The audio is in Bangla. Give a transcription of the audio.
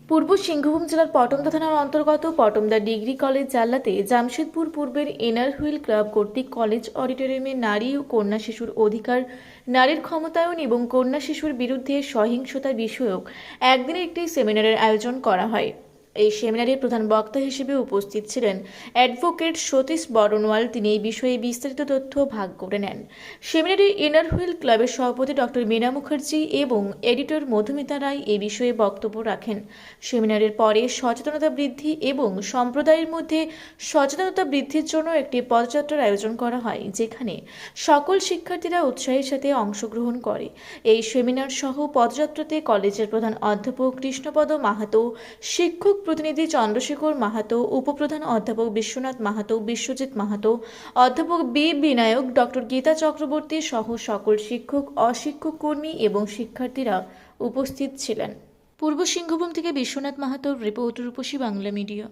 পূর্ব সিংভূম জেলার পটমদা থানার অন্তর্গত পটমদা ডিগ্রি কলেজ জাল্লাতে জামশেদপুর পূর্বের এনার হুইল ক্লাব কর্তৃক কলেজ অডিটোরিয়ামে নারী ও কন্যা শিশুর অধিকার, নারীর ক্ষমতায়ন এবং কন্যা শিশুর বিরুদ্ধে সহিংসতা বিষয়ক একদিনের একটি সেমিনারের আয়োজন করা হয়। এই সেমিনারে প্রধান বক্তা হিসেবে উপস্থিত ছিলেন অ্যাডভোকেট সতীশ বরনওয়াল। তিনি এই বিষয়ে বিস্তারিত তথ্য ভাগ করে নেন। সেমিনারে এনার হুইল ক্লাবের সভাপতি ডক্টর মীনা মুখার্জি এবং এডিটর মধুমিতা রায় এই বিষয়ে বক্তব্য রাখেন। সেমিনারের পরে সচেতনতা বৃদ্ধি এবং সম্প্রদায়ের মধ্যে সচেতনতা বৃদ্ধির জন্য একটি পদযাত্রার আয়োজন করা হয়, যেখানে সকল শিক্ষার্থীরা উৎসাহের সাথে অংশগ্রহণ করে। এই সেমিনার সহ পদযাত্রাতে কলেজের প্রধান অধ্যাপক কৃষ্ণপদ মাহাতো, শিক্ষক প্রতিনিধি চন্দ্রশেখর মাহাতো, উপপ্রধান অধ্যাপক বিশ্বনাথ মাহাতো, বিশ্বজিৎ মাহাতো, অধ্যাপক বি বিনায়ক, ডক্টর গীতা চক্রবর্তী সহ সকল শিক্ষক, অশিক্ষক কর্মী এবং শিক্ষার্থীরা উপস্থিত ছিলেন। পূর্ব সিংভূম থেকে বিশ্বনাথ মাহাতোর রিপোর্ট, রূপসী বাংলা মিডিয়া।